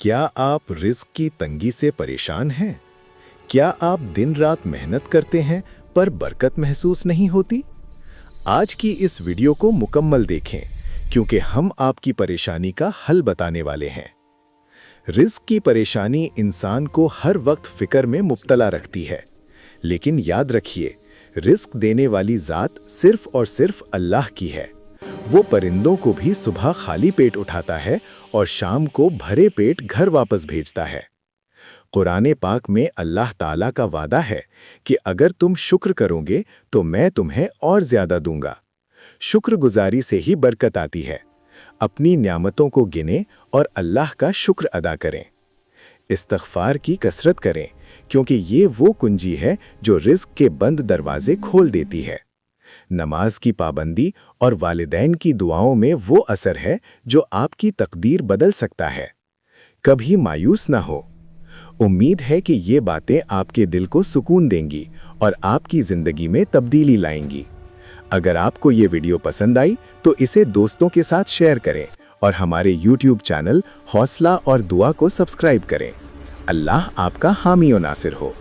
क्या आप रिस्क की तंगी से परेशान हैं? क्या आप दिन रात मेहनत करते हैं पर बरकत महसूस नहीं होती? आज की इस वीडियो को मुकम्मल देखें क्योंकि हम आपकी परेशानी का हल बताने वाले हैं। रिस्क की परेशानी इंसान को हर वक्त फिक्र में मुब्तला रखती है, लेकिन याद रखिए, रिस्क देने वाली ज़ात सिर्फ और सिर्फ अल्लाह की है। वो परिंदों को भी सुबह खाली पेट उठाता है और शाम को भरे पेट घर वापस भेजता है। कुरान पाक में अल्लाह ताला का वादा है कि अगर तुम शुक्र करोगे तो मैं तुम्हें और ज्यादा दूंगा। शुक्रगुजारी से ही बरकत आती है। अपनी न्यामतों को गिने और अल्लाह का शुक्र अदा करें। इस्तग़फ़ार की कसरत करें क्योंकि ये वो कुंजी है जो रिज़्क़ के बंद दरवाजे खोल देती है। नमाज की पाबंदी और वालिदैन की दुआओं में वो असर है जो आपकी तकदीर बदल सकता है। कभी मायूस ना हो। उम्मीद है कि ये बातें आपके दिल को सुकून देंगी और आपकी ज़िंदगी में तब्दीली लाएंगी। अगर आपको ये वीडियो पसंद आई तो इसे दोस्तों के साथ शेयर करें और हमारे YouTube चैनल हौसला और दुआ को सब्सक्राइब करें। अल्लाह आपका हामी और नासिर हो।